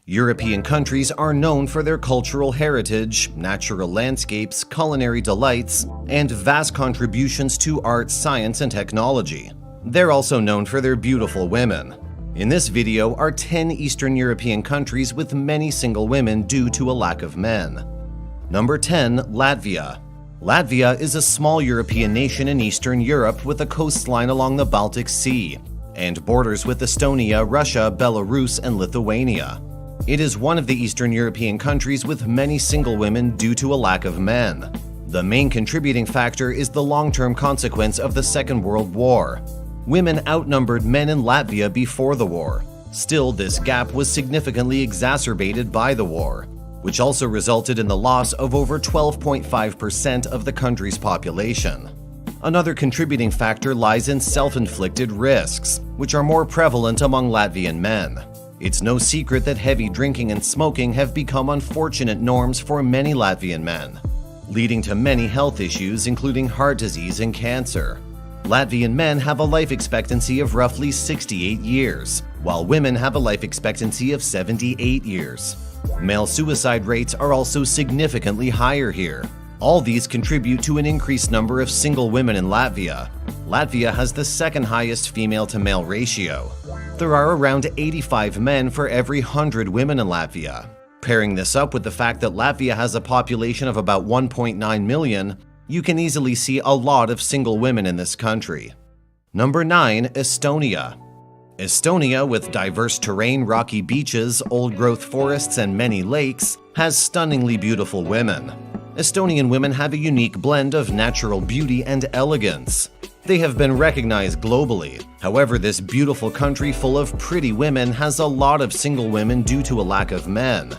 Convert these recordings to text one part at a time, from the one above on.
European countries are known for their cultural heritage, natural landscapes, culinary delights, and vast contributions to art, science, and technology. They're also known for their beautiful women. In this video are 10 Eastern European countries with many single women due to a lack of men. Number 10. Latvia. Latvia is a small European nation in Eastern Europe with a coastline along the Baltic Sea and borders with Estonia, Russia, Belarus, and Lithuania. It is one of the Eastern European countries with many single women due to a lack of men. The main contributing factor is the long-term consequence of the Second World War. Women outnumbered men in Latvia before the war. Still, this gap was significantly exacerbated by the war, which also resulted in the loss of over 12.5% of the country's population. Another contributing factor lies in self-inflicted risks, which are more prevalent among Latvian men. It's no secret that heavy drinking and smoking have become unfortunate norms for many Latvian men, leading to many health issues including heart disease and cancer. Latvian men have a life expectancy of roughly 68 years, while women have a life expectancy of 78 years. Male suicide rates are also significantly higher here. All these contribute to an increased number of single women in Latvia. Latvia has the second highest female-to-male ratio. There are around 85 men for every 100 women in Latvia. Pairing this up with the fact that Latvia has a population of about 1.9 million, you can easily see a lot of single women in this country. Number 9. Estonia. Estonia, with diverse terrain, rocky beaches, old-growth forests, and many lakes, has stunningly beautiful women. Estonian women have a unique blend of natural beauty and elegance. They have been recognized globally. However, this beautiful country full of pretty women has a lot of single women due to a lack of men.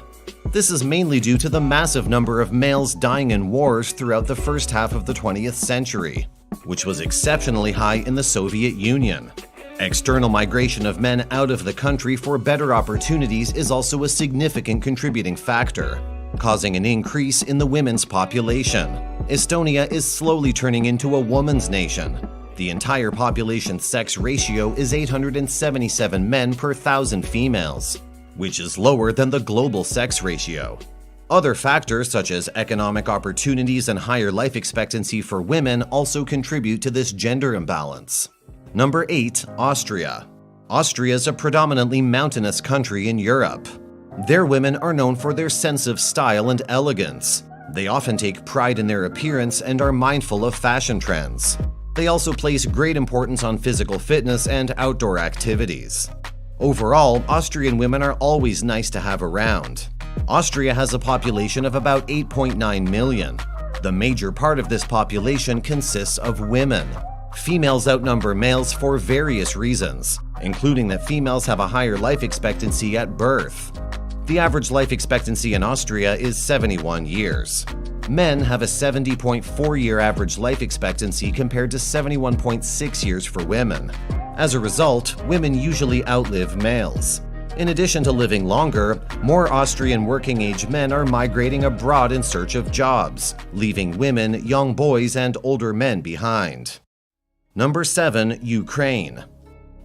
This is mainly due to the massive number of males dying in wars throughout the first half of the 20th century, which was exceptionally high in the Soviet Union. External migration of men out of the country for better opportunities is also a significant contributing factor, causing an increase in the women's population. Estonia is slowly turning into a woman's nation. The entire population sex ratio is 877 men per 1,000 females, which is lower than the global sex ratio. Other factors such as economic opportunities and higher life expectancy for women also contribute to this gender imbalance. Number 8. Austria. Austria is a predominantly mountainous country in Europe. Their women are known for their sense of style and elegance. They often take pride in their appearance and are mindful of fashion trends. They also place great importance on physical fitness and outdoor activities. Overall, Austrian women are always nice to have around. Austria has a population of about 8.9 million. The major part of this population consists of women. Females outnumber males for various reasons, including that females have a higher life expectancy at birth. The average life expectancy in Austria is 71 years. Men have a 70.4-year average life expectancy compared to 71.6 years for women. As a result, women usually outlive males. In addition to living longer, more Austrian working-age men are migrating abroad in search of jobs, leaving women, young boys, and older men behind. Number 7. Ukraine.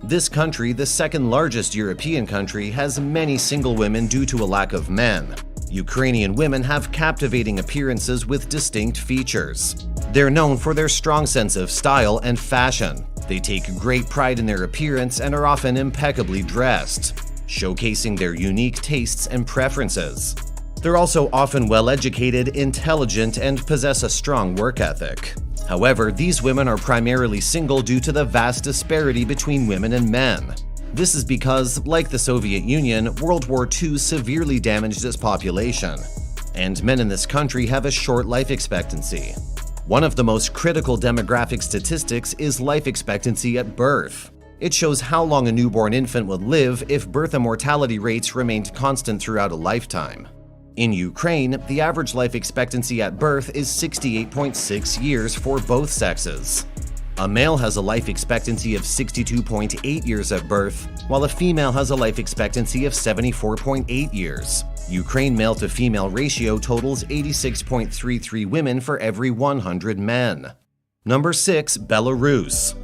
This country, the second largest European country, has many single women due to a lack of men. Ukrainian women have captivating appearances with distinct features. They're known for their strong sense of style and fashion. They take great pride in their appearance and are often impeccably dressed, showcasing their unique tastes and preferences. They're also often well-educated, intelligent, and possess a strong work ethic. However, these women are primarily single due to the vast disparity between women and men. This is because, like the Soviet Union, World War II severely damaged its population, and men in this country have a short life expectancy. One of the most critical demographic statistics is life expectancy at birth. It shows how long a newborn infant would live if birth and mortality rates remained constant throughout a lifetime. In Ukraine, the average life expectancy at birth is 68.6 years for both sexes. A male has a life expectancy of 62.8 years at birth, while a female has a life expectancy of 74.8 years. Ukraine male-to-female ratio totals 86.33 women for every 100 men. Number 6. Belarus.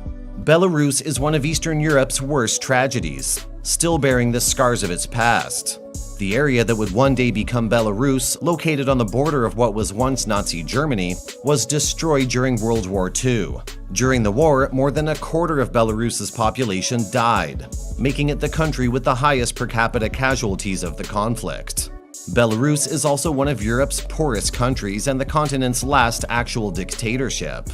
Belarus is one of Eastern Europe's worst tragedies, still bearing the scars of its past. The area that would one day become Belarus, located on the border of what was once Nazi Germany, was destroyed during World War II. During the war, more than a quarter of Belarus's population died, making it the country with the highest per capita casualties of the conflict. Belarus is also one of Europe's poorest countries and the continent's last actual dictatorship.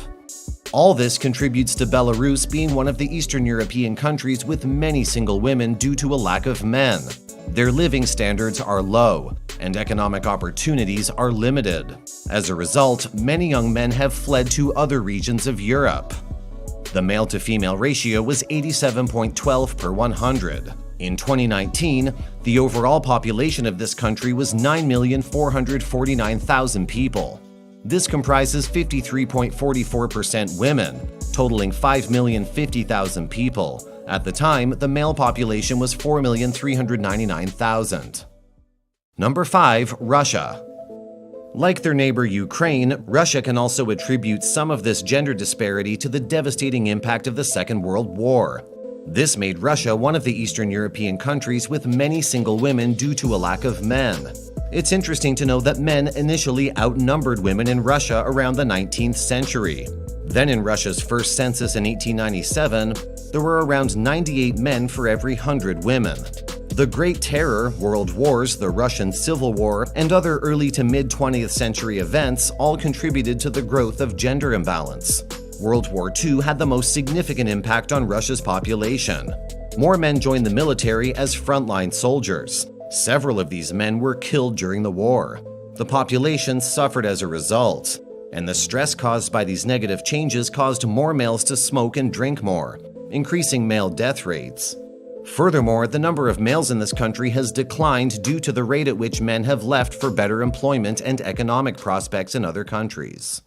All this contributes to Belarus being one of the Eastern European countries with many single women due to a lack of men. Their living standards are low, and economic opportunities are limited. As a result, many young men have fled to other regions of Europe. The male-to-female ratio was 87.12 per 100. In 2019, the overall population of this country was 9,449,000 people. This comprises 53.44% women, totaling 5,050,000 people. At the time, the male population was 4,399,000. Number 5. Russia. Like their neighbor Ukraine, Russia can also attribute some of this gender disparity to the devastating impact of the Second World War. This made Russia one of the Eastern European countries with many single women due to a lack of men. It's interesting to know that men initially outnumbered women in Russia around the 19th century. Then in Russia's first census in 1897, there were around 98 men for every 100 women. The Great Terror, World Wars, the Russian Civil War, and other early to mid-20th century events all contributed to the growth of gender imbalance. World War II had the most significant impact on Russia's population. More men joined the military as frontline soldiers. Several of these men were killed during the war. The population suffered as a result, and the stress caused by these negative changes caused more males to smoke and drink more, increasing male death rates. Furthermore, the number of males in this country has declined due to the rate at which men have left for better employment and economic prospects in other countries.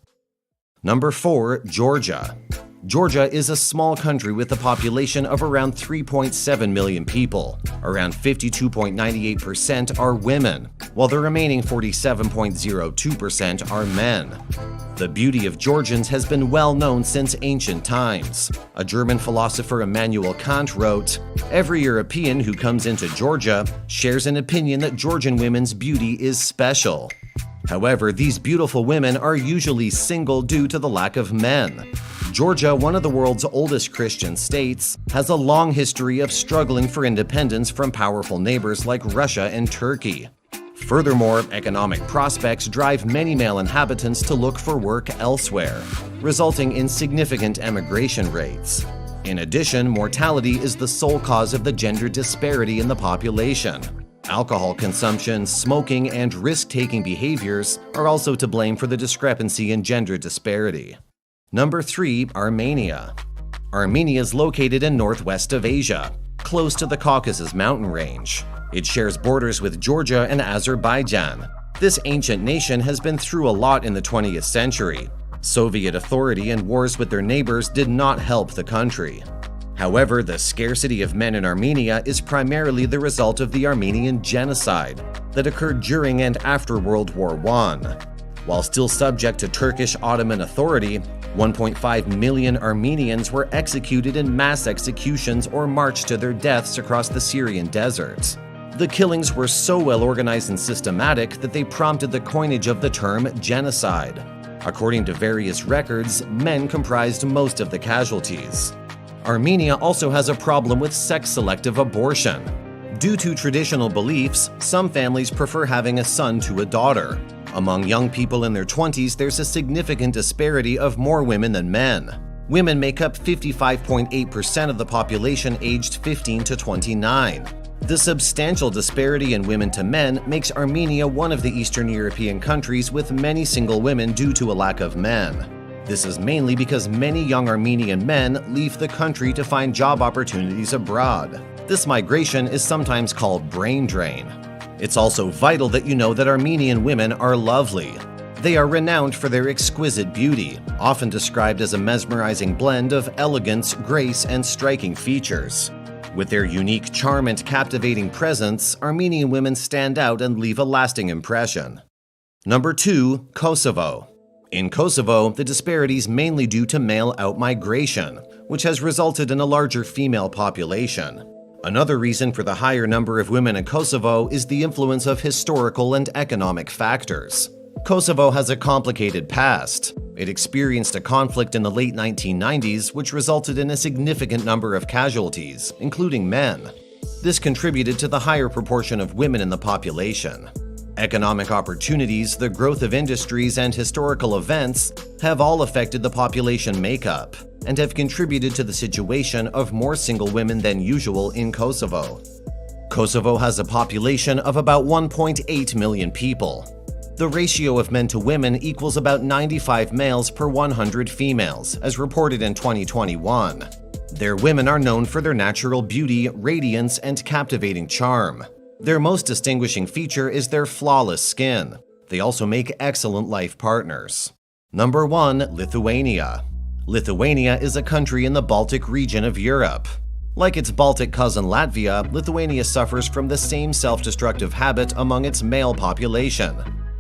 Number 4. Georgia. Georgia is a small country with a population of around 3.7 million people. Around 52.98% are women, while the remaining 47.02% are men. The beauty of Georgians has been well known since ancient times. A German philosopher, Immanuel Kant, wrote, "Every European who comes into Georgia shares an opinion that Georgian women's beauty is special." However, these beautiful women are usually single due to the lack of men. Georgia, one of the world's oldest Christian states, has a long history of struggling for independence from powerful neighbors like Russia and Turkey. Furthermore, economic prospects drive many male inhabitants to look for work elsewhere, resulting in significant emigration rates. In addition, mortality is the sole cause of the gender disparity in the population. Alcohol consumption, smoking, and risk-taking behaviors are also to blame for the discrepancy in gender disparity. Number 3. Armenia. Armenia is located in northwest of Asia, close to the Caucasus mountain range. It shares borders with Georgia and Azerbaijan. This ancient nation has been through a lot in the 20th century. Soviet authority and wars with their neighbors did not help the country. However, the scarcity of men in Armenia is primarily the result of the Armenian genocide that occurred during and after World War I. While still subject to Turkish Ottoman authority, 1.5 million Armenians were executed in mass executions or marched to their deaths across the Syrian deserts. The killings were so well organized and systematic that they prompted the coinage of the term genocide. According to various records, men comprised most of the casualties. Armenia also has a problem with sex-selective abortion. Due to traditional beliefs, some families prefer having a son to a daughter. Among young people in their 20s, there's a significant disparity of more women than men. Women make up 55.8% of the population aged 15 to 29. The substantial disparity in women to men makes Armenia one of the Eastern European countries with many single women due to a lack of men. This is mainly because many young Armenian men leave the country to find job opportunities abroad. This migration is sometimes called brain drain. It's also vital that you know that Armenian women are lovely. They are renowned for their exquisite beauty, often described as a mesmerizing blend of elegance, grace, and striking features. With their unique charm and captivating presence, Armenian women stand out and leave a lasting impression. Number 2. Kosovo. In Kosovo, the disparity is mainly due to male outmigration, which has resulted in a larger female population. Another reason for the higher number of women in Kosovo is the influence of historical and economic factors. Kosovo has a complicated past. It experienced a conflict in the late 1990s which resulted in a significant number of casualties, including men. This contributed to the higher proportion of women in the population. Economic opportunities, the growth of industries, and historical events have all affected the population makeup and have contributed to the situation of more single women than usual in Kosovo. Kosovo has a population of about 1.8 million people. The ratio of men to women equals about 95 males per 100 females, as reported in 2021. Their women are known for their natural beauty, radiance, and captivating charm. Their most distinguishing feature is their flawless skin. They also make excellent life partners. Number 1. Lithuania. Lithuania is a country in the Baltic region of Europe. Like its Baltic cousin Latvia, Lithuania suffers from the same self-destructive habit among its male population.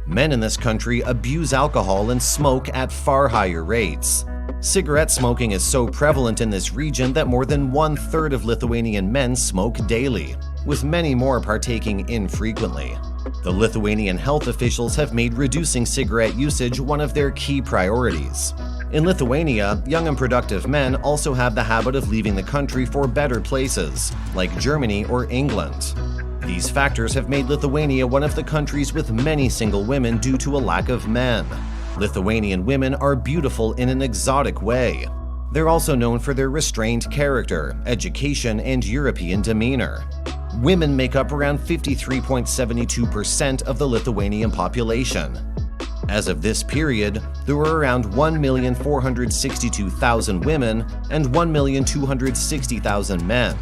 Men in this country abuse alcohol and smoke at far higher rates. Cigarette smoking is so prevalent in this region that more than 1/3 of Lithuanian men smoke daily, with many more partaking infrequently. The Lithuanian health officials have made reducing cigarette usage one of their key priorities. In Lithuania, young and productive men also have the habit of leaving the country for better places, like Germany or England. These factors have made Lithuania one of the countries with many single women due to a lack of men. Lithuanian women are beautiful in an exotic way. They're also known for their restrained character, education, and European demeanor. Women make up around 53.72% of the Lithuanian population. As of this period, there were around 1,462,000 women and 1,260,000 men.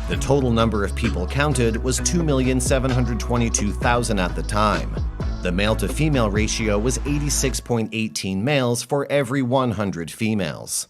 The total number of people counted was 2,722,000 at the time. The male-to-female ratio was 86.18 males for every 100 females.